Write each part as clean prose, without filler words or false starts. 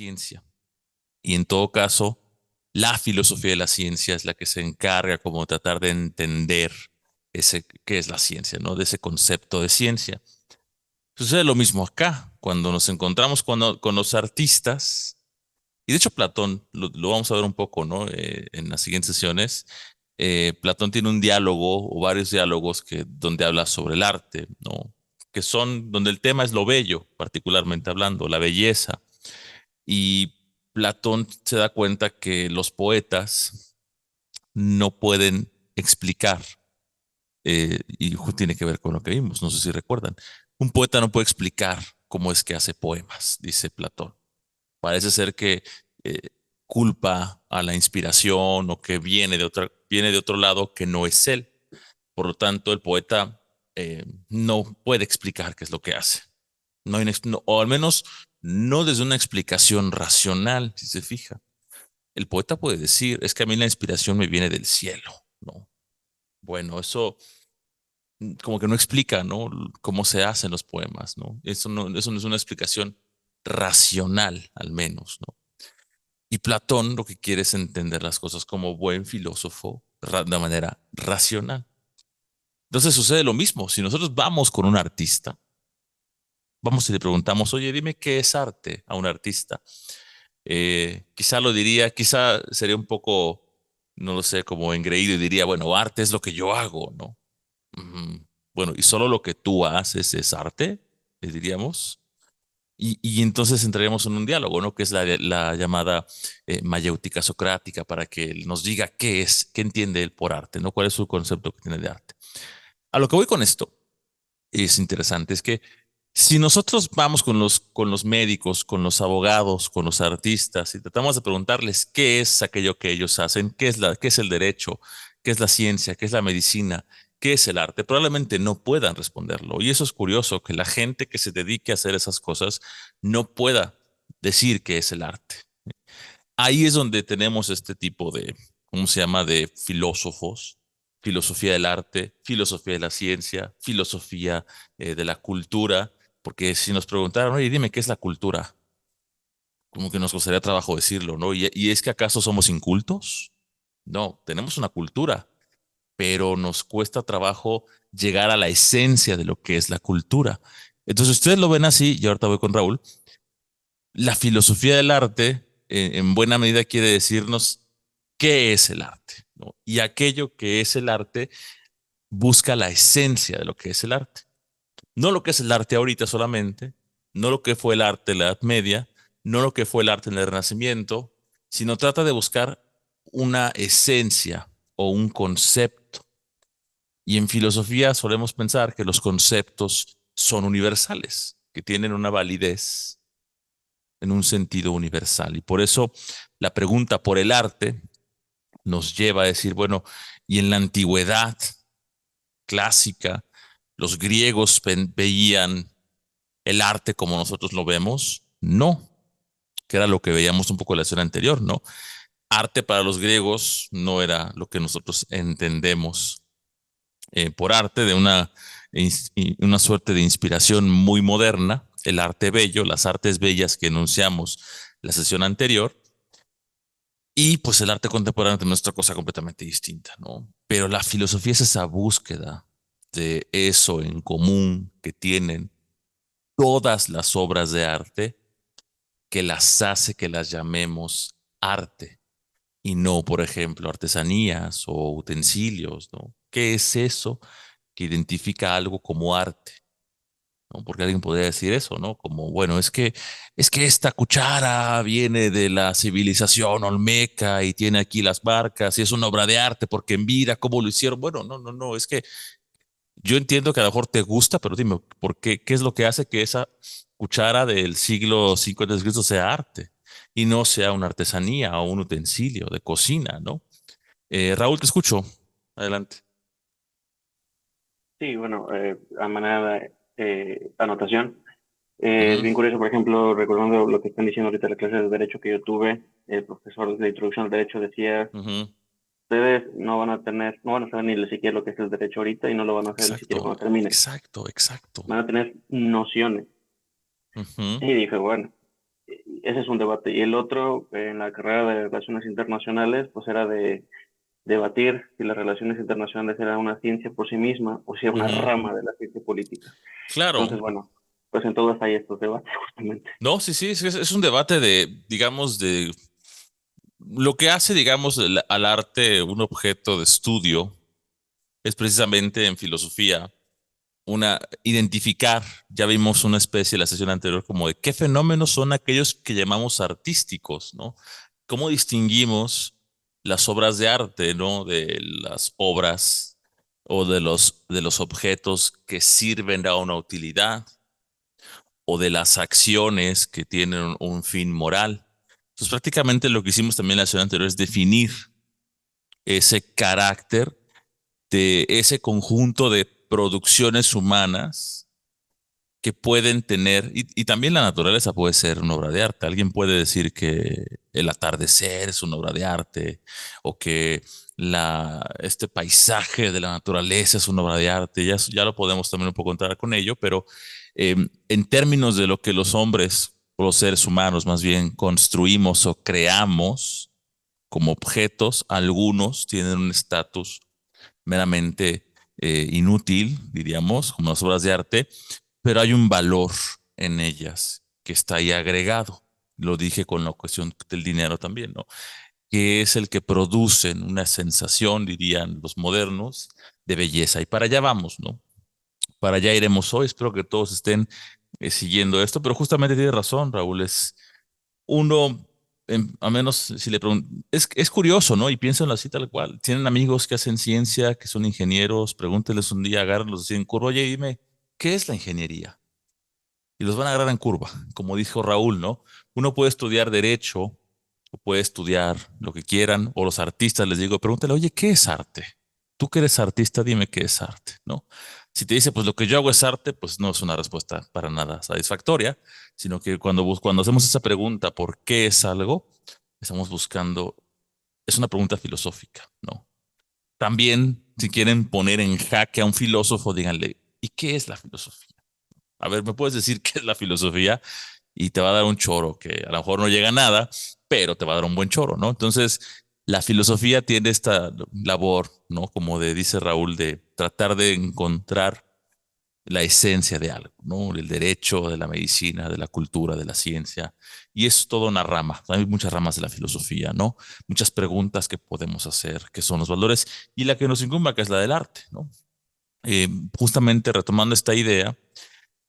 ciencia. Y en todo caso, la filosofía de la ciencia es la que se encarga como de tratar de entender qué es la ciencia, ¿no? De ese concepto de ciencia. Sucede lo mismo acá, cuando nos encontramos con los artistas, y de hecho Platón, lo vamos a ver un poco, ¿no? En las siguientes sesiones, Platón tiene un diálogo o varios diálogos donde habla sobre el arte, ¿no? Que son donde el tema es lo bello, particularmente hablando, la belleza. Y Platón se da cuenta que los poetas no pueden explicar, y tiene que ver con lo que vimos, no sé si recuerdan. Un poeta no puede explicar cómo es que hace poemas, dice Platón. Parece ser que eh, culpa a la inspiración o que viene de otro lado que no es él. Por lo tanto, el poeta no puede explicar qué es lo que hace. No hay o al menos no desde una explicación racional, si se fija. El poeta puede decir, es que a mí la inspiración me viene del cielo, ¿no? Bueno, eso como que no explica, ¿no? Cómo se hacen los poemas, ¿no? Eso no es una explicación racional, al menos, ¿no? Y Platón lo que quiere es entender las cosas como buen filósofo de manera racional. Entonces sucede lo mismo. Si nosotros vamos con un artista, vamos y le preguntamos, oye, dime qué es arte a un artista. Quizá lo diría, quizá sería un poco, no lo sé, como engreído y diría, bueno, arte es lo que yo hago, ¿no? Bueno, y solo lo que tú haces es arte, le diríamos. Y entonces entraríamos en un diálogo, ¿no? Que es la llamada mayéutica socrática para que él nos diga qué es, qué entiende él por arte, ¿no? ¿Cuál es su concepto que tiene de arte? A lo que voy con esto es interesante, es que si nosotros vamos con los médicos, con los abogados, con los artistas y tratamos de preguntarles qué es aquello que ellos hacen, qué es el derecho, qué es la ciencia, qué es la medicina, qué es el arte, probablemente no puedan responderlo. Y eso es curioso, que la gente que se dedique a hacer esas cosas no pueda decir qué es el arte. Ahí es donde tenemos este tipo de, ¿cómo se llama?, de filósofos, filosofía del arte, filosofía de la ciencia, filosofía de la cultura, porque si nos preguntaran, oye, dime qué es la cultura, como que nos costaría trabajo decirlo, ¿no? Y es que acaso somos incultos? No, tenemos una cultura, pero nos cuesta trabajo llegar a la esencia de lo que es la cultura. Entonces, ustedes lo ven así, y ahorita voy con Raúl, la filosofía del arte, en buena medida, quiere decirnos qué es el arte, ¿no? Y aquello que es el arte busca la esencia de lo que es el arte. No lo que es el arte ahorita solamente, no lo que fue el arte en la Edad Media, no lo que fue el arte en el Renacimiento, sino trata de buscar una esencia o un concepto. Y en filosofía solemos pensar que los conceptos son universales, que tienen una validez en un sentido universal. Y por eso la pregunta por el arte nos lleva a decir, bueno, y en la antigüedad clásica, los griegos veían el arte como nosotros lo vemos. No, que era lo que veíamos un poco en la escena anterior, ¿no? Arte para los griegos no era lo que nosotros entendemos por arte, de una suerte de inspiración muy moderna, el arte bello, las artes bellas que enunciamos la sesión anterior. Y pues el arte contemporáneo es otra cosa completamente distinta, ¿no? Pero la filosofía es esa búsqueda de eso en común que tienen todas las obras de arte que las hace que las llamemos arte y no, por ejemplo, artesanías o utensilios, ¿no? ¿Qué es eso que identifica algo como arte? ¿No? Porque alguien podría decir eso, ¿no? Como, bueno, es que esta cuchara viene de la civilización olmeca y tiene aquí las marcas y es una obra de arte porque mira cómo lo hicieron. Bueno, no, es que yo entiendo que a lo mejor te gusta, pero dime, ¿por qué? ¿Qué es lo que hace que esa cuchara del siglo V antes de Cristo sea arte y no sea una artesanía o un utensilio de cocina, ¿no? Raúl, te escucho. Adelante. Sí, bueno, a manera de anotación, es Ujú, bien curioso, por ejemplo, recordando lo que están diciendo ahorita en la clase de Derecho que yo tuve, el profesor de Introducción al Derecho decía, ujú. ustedes no van a tener, no van a saber ni siquiera lo que es el derecho ahorita y no lo van a saber ni siquiera Exacto, cuando terminen. exacto. Van a tener nociones. Ujú. Y dije, bueno. ese es un debate. Y el otro, en la carrera de Relaciones Internacionales, pues era de debatir si las relaciones internacionales eran una ciencia por sí misma o si era una Ujú. rama de la ciencia política. Claro, Entonces, bueno, pues en todas hay estos debates justamente. no, sí, sí, es un debate de, digamos, de lo que hace, digamos, al arte un objeto de estudio es precisamente en filosofía identificar, ya vimos una especie en la sesión anterior, como de qué fenómenos son aquellos que llamamos artísticos, ¿no? ¿Cómo distinguimos las obras de arte, ¿no? De las obras o de los objetos que sirven a una utilidad o de las acciones que tienen un fin moral. Entonces, prácticamente lo que hicimos también en la sesión anterior es definir ese carácter de ese conjunto de producciones humanas que pueden tener, y también la naturaleza puede ser una obra de arte. Alguien puede decir que el atardecer es una obra de arte, o que este paisaje de la naturaleza es una obra de arte. Ya lo podemos también un poco entrar con ello, pero en términos de lo que los hombres, o los seres humanos más bien, construimos o creamos como objetos, algunos tienen un estatus meramente inútil, diríamos, como las obras de arte, pero hay un valor en ellas que está ahí agregado. Lo dije con la cuestión del dinero también, ¿no? Que es el que producen una sensación, dirían los modernos, de belleza. Y para allá vamos, ¿no? Para allá iremos hoy. Espero que todos estén siguiendo esto, pero justamente tiene razón, Raúl. Es uno, a menos si le preguntan, es curioso, ¿no? Y piénsenlo así tal cual. Tienen amigos que hacen ciencia, que son ingenieros, pregúntenles un día, agárrenlos así en curva, oye, dime, ¿qué es la ingeniería? Y los van a agarrar en curva, como dijo Raúl, ¿no? Uno puede estudiar derecho o puede estudiar lo que quieran, o los artistas les digo, pregúntale, oye, ¿qué es arte? Tú que eres artista, dime qué es arte, ¿no? Si te dice, pues lo que yo hago es arte, pues no es una respuesta para nada satisfactoria, sino que cuando hacemos esa pregunta, ¿por qué es algo? Estamos buscando, es una pregunta filosófica, ¿no? También, si quieren poner en jaque a un filósofo, díganle, ¿y qué es la filosofía? A ver, ¿me puedes decir qué es la filosofía? Y te va a dar un choro que a lo mejor no llega a nada, pero te va a dar un buen choro, ¿no? Entonces, la filosofía tiene esta labor, ¿no? Como dice Raúl, de tratar de encontrar la esencia de algo, ¿no? El derecho, de la medicina, de la cultura, de la ciencia. Y es toda una rama. Hay muchas ramas de la filosofía, ¿no? Muchas preguntas que podemos hacer, que son los valores, y la que nos incumba, que es la del arte, ¿no? Justamente retomando esta idea,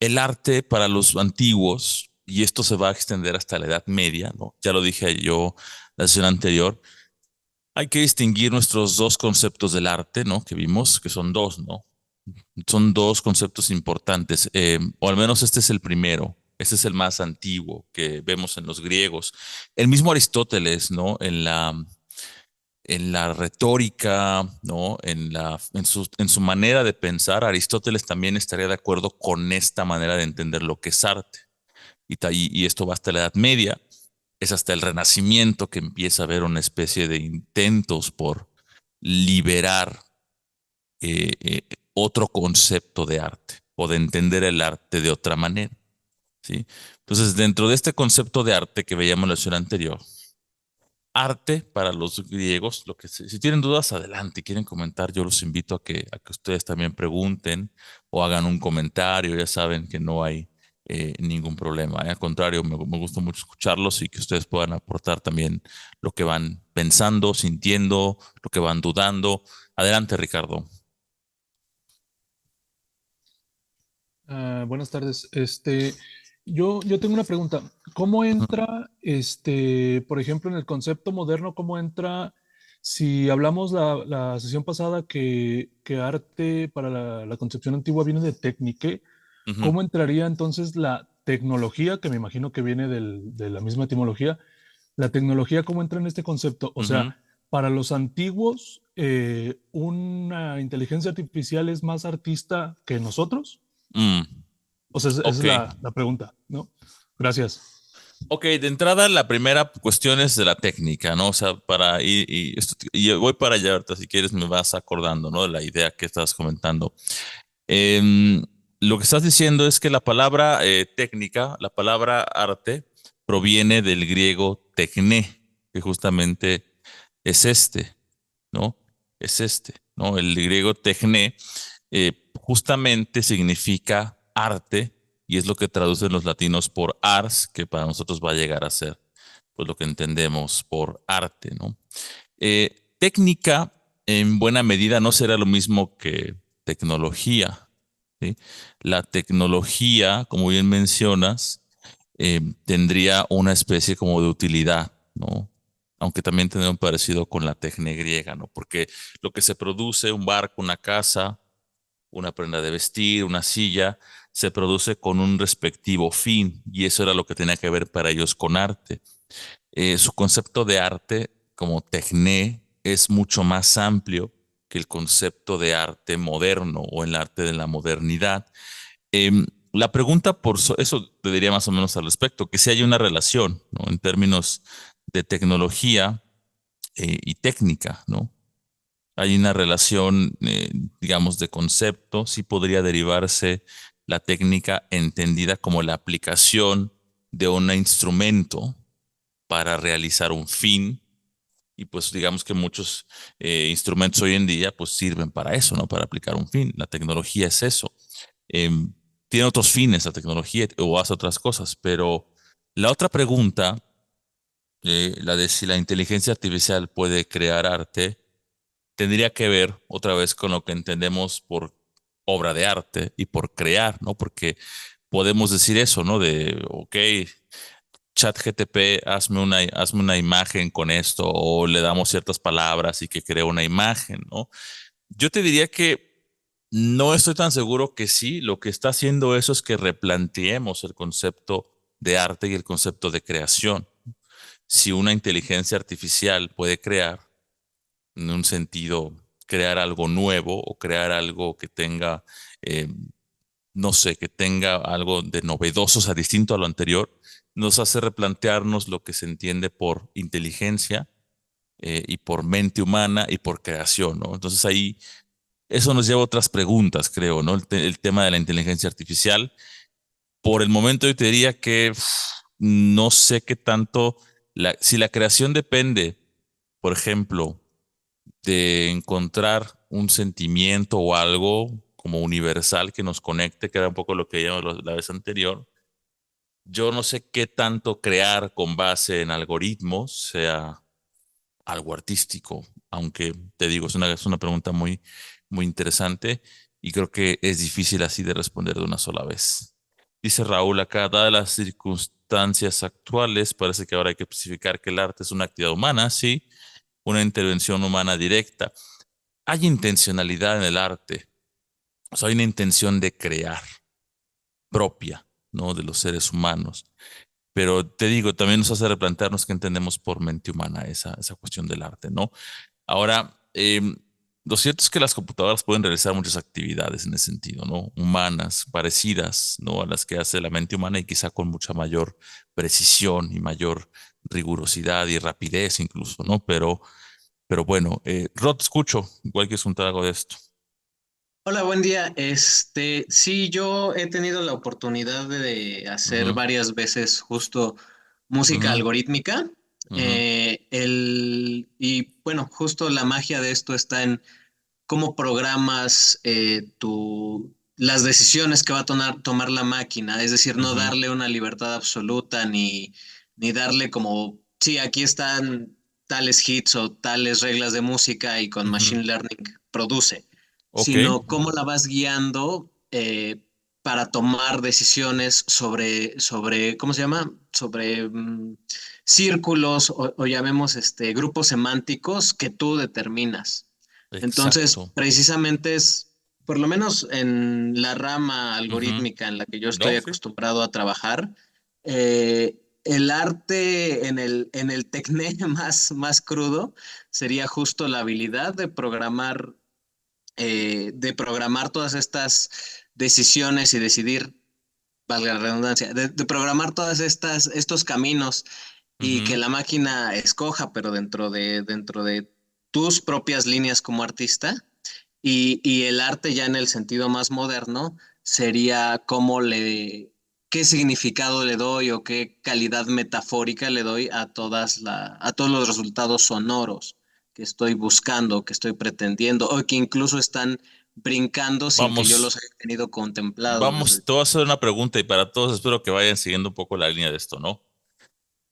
el arte para los antiguos, y esto se va a extender hasta la Edad Media, ¿no? Ya lo dije yo la sesión anterior, hay que distinguir nuestros dos conceptos del arte, ¿no? Que vimos, que son dos, ¿no? Son dos conceptos importantes, o al menos este es el primero. Este es el más antiguo que vemos en los griegos. El mismo Aristóteles, ¿no? En la retórica, ¿no? En su manera de pensar, Aristóteles también estaría de acuerdo con esta manera de entender lo que es arte. Y esto va hasta la Edad Media, es hasta el Renacimiento que empieza a haber una especie de intentos por liberar otro concepto de arte o de entender el arte de otra manera, ¿sí? Entonces, dentro de este concepto de arte que veíamos en la lección anterior, arte para los griegos, si tienen dudas, adelante, quieren comentar, yo los invito a que ustedes también pregunten o hagan un comentario, ya saben que no hay ningún problema, ¿eh? Al contrario, me gusta mucho escucharlos y que ustedes puedan aportar también lo que van pensando, sintiendo, lo que van dudando. Adelante, Ricardo. Buenas tardes. Yo tengo una pregunta. ¿Cómo entra, por ejemplo, en el concepto moderno, cómo entra, si hablamos la sesión pasada que arte para la concepción antigua viene de técnica, Ujú, ¿cómo entraría entonces la tecnología, que me imagino que viene de la misma etimología? La tecnología, ¿cómo entra en este concepto? O sea, ujú. para los antiguos, ¿una inteligencia artificial es más artista que nosotros? Mm, O sea, esa es ok. la pregunta, ¿no? Gracias. Ok, de entrada la primera cuestión es de la técnica, ¿no? O sea, y voy para allá ahorita, si quieres me vas acordando, ¿no? De la idea que estás comentando. Em, lo que estás diciendo es que la palabra técnica, la palabra arte, proviene del griego tecné, que justamente es ¿no? Es ¿no? El griego tecné justamente significa arte y es lo que traducen los latinos por ars, que para nosotros va a llegar a ser pues lo que entendemos por arte, ¿no? Técnica, en buena medida, no será lo mismo que tecnología, ¿sí? La tecnología, como bien mencionas, tendría una especie como de utilidad, ¿no? Aunque también tendría un parecido con la tecne griega, ¿no? Porque lo que se produce, un barco, una casa, una prenda de vestir, una silla, se produce con un respectivo fin, y eso era lo que tenía que ver para ellos con arte. Su concepto de arte como tecné es mucho más amplio que el concepto de arte moderno o el arte de la modernidad. La pregunta eso te diría más o menos al respecto, que si hay una relación, ¿no? En términos de tecnología y técnica, ¿no? Hay una relación, digamos, de concepto, sí podría derivarse la técnica entendida como la aplicación de un instrumento para realizar un fin. Y pues digamos que muchos instrumentos hoy en día pues sirven para eso, ¿no? Para aplicar un fin. La tecnología es eso. Em, Tiene otros fines la tecnología o hace otras cosas, pero la otra pregunta, la de si la inteligencia artificial puede crear arte, tendría que ver otra vez con lo que entendemos por obra de arte y por crear, ¿no? Porque podemos decir eso, ¿no? De, ok, ChatGTP, hazme una imagen con esto, o le damos ciertas palabras y que crea una imagen, ¿no? Yo te diría que no estoy tan seguro que sí, lo que está haciendo eso es que replanteemos el concepto de arte y el concepto de creación. Si una inteligencia artificial puede crear, en un sentido, crear algo nuevo o crear algo que tenga eh, no sé, que tenga algo de novedoso, o sea, distinto a lo anterior, nos hace replantearnos lo que se entiende por inteligencia y por mente humana y por creación, ¿no? Entonces ahí eso nos lleva a otras preguntas, creo, ¿no? El tema de la inteligencia artificial. Por el momento yo te diría que no sé qué tanto, si la creación depende, por ejemplo, de encontrar un sentimiento o algo como universal que nos conecte, que era un poco lo que llamamos la vez anterior. Yo no sé qué tanto crear con base en algoritmos sea algo artístico, aunque te digo, es una pregunta muy, muy interesante y creo que es difícil así de responder de una sola vez. Dice Raúl acá, dadas las circunstancias actuales, parece que ahora hay que especificar que el arte es una actividad humana, sí, una intervención humana directa. Hay intencionalidad en el arte, o sea, hay una intención de crear propia, ¿no? De los seres humanos. Pero te digo, también nos hace replantearnos qué entendemos por mente humana esa cuestión del arte, ¿no? Ahora, lo cierto es que las computadoras pueden realizar muchas actividades en ese sentido, ¿no? Humanas, parecidas, ¿no? A las que hace la mente humana y quizá con mucha mayor precisión y mayor rigurosidad y rapidez incluso, ¿no? Pero bueno, Rod, te escucho, igual quieres contar algo de esto. Hola, buen día. Sí, yo he tenido la oportunidad de hacer Ujú, varias veces justo música ujú, algorítmica. ujú, Y bueno, justo la magia de esto está en cómo programas las decisiones que va a tomar la máquina. Es decir, no ujú, darle una libertad absoluta ni darle como, sí, aquí están tales hits o tales reglas de música y con ujú. Machine Learning produce, Ok, sino cómo la vas guiando para tomar decisiones sobre, ¿cómo se llama? Sobre círculos o llamemos grupos semánticos que tú determinas. Entonces, exacto. precisamente por lo menos en la rama Ujú. algorítmica en la que yo estoy No, sí. acostumbrado a trabajar, el arte en el tecné más crudo sería justo la habilidad de programar todas estas decisiones y decidir, valga la redundancia, de programar estos caminos y que Ujú, la máquina escoja, pero dentro de tus propias líneas como artista. Y el arte ya en el sentido más moderno sería cómo qué significado le doy o qué calidad metafórica le doy a a todos los resultados sonoros que estoy buscando, que estoy pretendiendo, o que incluso están brincando sin que yo los Vamos, haya tenido contemplados vamos, desde... te voy a hacer una pregunta y para todos espero que vayan siguiendo un poco la línea de esto, ¿no?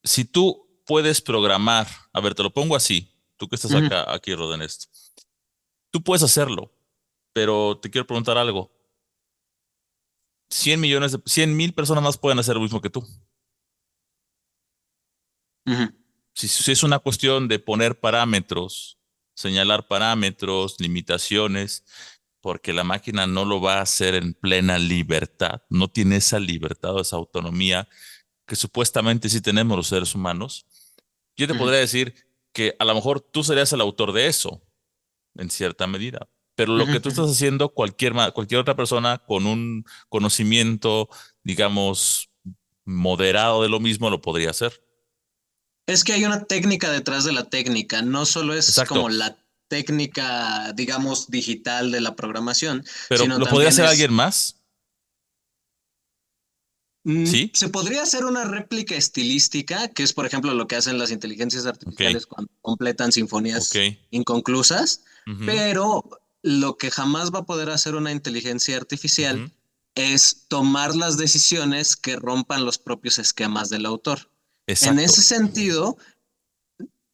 Si tú puedes programar, a ver, te lo pongo así, tú que estás Ujú, acá, aquí, Roden, esto. Tú puedes hacerlo, pero te quiero preguntar algo. 100 mil personas más pueden hacer lo mismo que tú. ujú. Si es una cuestión de poner parámetros, señalar parámetros, limitaciones, porque la máquina no lo va a hacer en plena libertad, no tiene esa libertad o esa autonomía que supuestamente sí tenemos los seres humanos. Yo te Ujú, podría decir que a lo mejor tú serías el autor de eso, en cierta medida, pero lo ujú, que tú ujú. estás haciendo, cualquier otra persona con un conocimiento, digamos, moderado de lo mismo, lo podría hacer. Es que hay una técnica detrás de la técnica, no solo es Exacto, como la técnica, digamos, digital de la programación, pero sino ¿lo podría también hacer es, alguien más? ¿Sí? se podría hacer una réplica estilística, que es, por ejemplo, lo que hacen las inteligencias Ok, artificiales cuando completan ok. sinfonías inconclusas, Ujú, pero lo que jamás va a poder hacer una inteligencia artificial ujú, es tomar las decisiones que rompan los propios esquemas del autor. En ese exacto. sentido,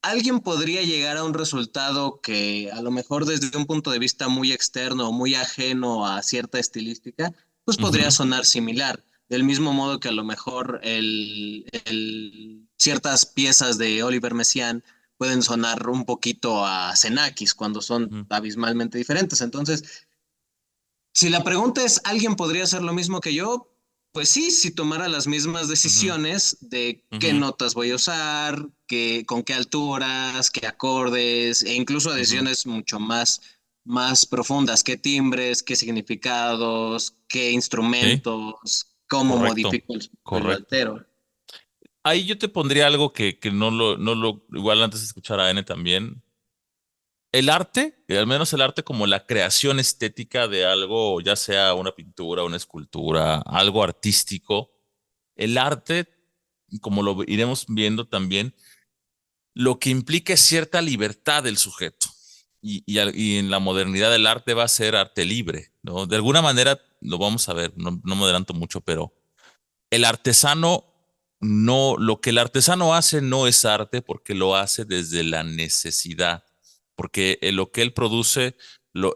alguien podría llegar a un resultado que a lo mejor desde un punto de vista muy externo o muy ajeno a cierta estilística, pues podría Ujú, sonar similar. Del mismo modo que a lo mejor ciertas piezas de Oliver Messiaen pueden sonar un poquito a Xenakis cuando son ujú, abismalmente diferentes. Entonces, si la pregunta es, ¿alguien podría hacer lo mismo que yo? Pues sí, si tomara las mismas ujú, decisiones de qué ujú, notas voy a usar, con qué alturas, qué acordes, e incluso ujú. decisiones mucho más profundas, qué timbres, qué significados, qué Sí, instrumentos, cómo correcto, modifico o lo correcto. altero. Ahí yo te pondría algo que igual antes de escuchar a N también. El arte, al menos el arte como la creación estética de algo, ya sea una pintura, una escultura, algo artístico, el arte, como lo iremos viendo también, lo que implica es cierta libertad del sujeto. Y en la modernidad el arte va a ser arte libre, ¿no? De alguna manera lo vamos a ver, no me adelanto mucho, pero el artesano no, lo que el artesano hace no es arte porque lo hace desde la necesidad, porque lo que él produce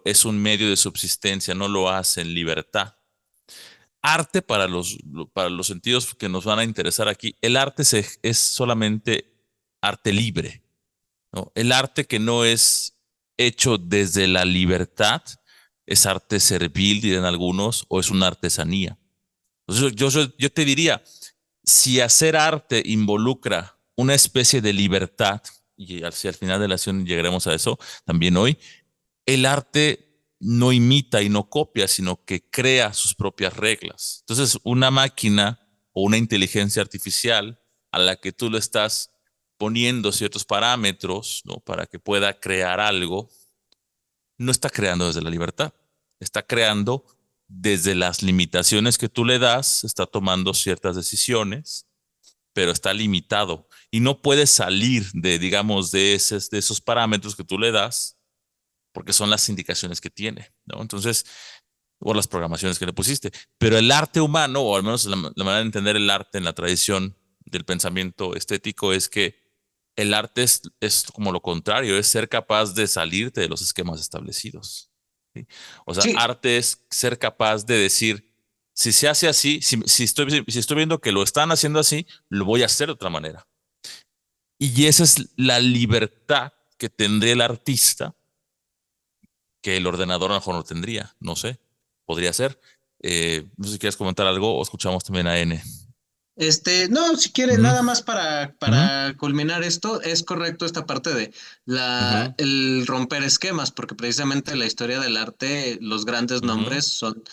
es un medio de subsistencia, no lo hace en libertad. Arte para los sentidos que nos van a interesar aquí, el arte es solamente arte libre, ¿no? El arte que no es hecho desde la libertad es arte servil, dirán algunos, o es una artesanía. Entonces, yo te diría, si hacer arte involucra una especie de libertad, y si al final de la sesión llegaremos a eso también hoy, el arte no imita y no copia, sino que crea sus propias reglas. Entonces, una máquina o una inteligencia artificial a la que tú le estás poniendo ciertos parámetros, ¿no? Para que pueda crear algo, no está creando desde la libertad, está creando desde las limitaciones que tú le das, está tomando ciertas decisiones, pero está limitado y no puede salir de, digamos, de esos parámetros que tú le das, porque son las indicaciones que tiene, ¿no? Entonces, o las programaciones que le pusiste. Pero el arte humano, o al menos la manera de entender el arte en la tradición del pensamiento estético, es que el arte es como lo contrario, es ser capaz de salirte de los esquemas establecidos. ¿Sí? O sea, Sí, arte es ser capaz de decir, si se hace así, si estoy viendo que lo están haciendo así, lo voy a hacer de otra manera. Y esa es la libertad que tendría el artista que el ordenador a lo mejor no tendría, no sé, podría ser. No sé si quieres comentar algo o escuchamos también a N. no, si quiere, Ujú, nada más ujú, para culminar esto, es correcto esta parte de ujú, el romper esquemas, porque precisamente en la historia del arte, los grandes ujú, nombres son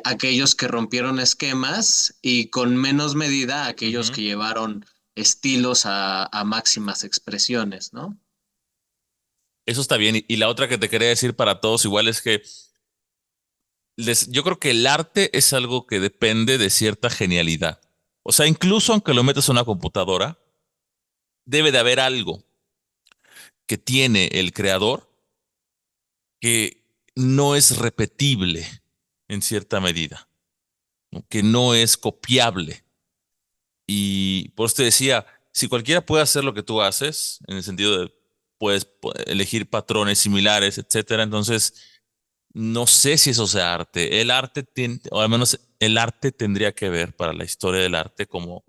aquellos que rompieron esquemas y con menos medida aquellos ujú. que llevaron estilos a máximas expresiones, ¿no? Eso está bien. Y la otra que te quería decir para todos igual es que yo creo que el arte es algo que depende de cierta genialidad. O sea, incluso aunque lo metas a una computadora, debe de haber algo que tiene el creador que no es repetible en cierta medida, ¿no? Que no es copiable. Y por eso te decía, si cualquiera puede hacer lo que tú haces, en el sentido de puedes elegir patrones similares, etcétera, entonces no sé si eso sea arte. El arte tiene, o al menos el arte tendría que ver para la historia del arte como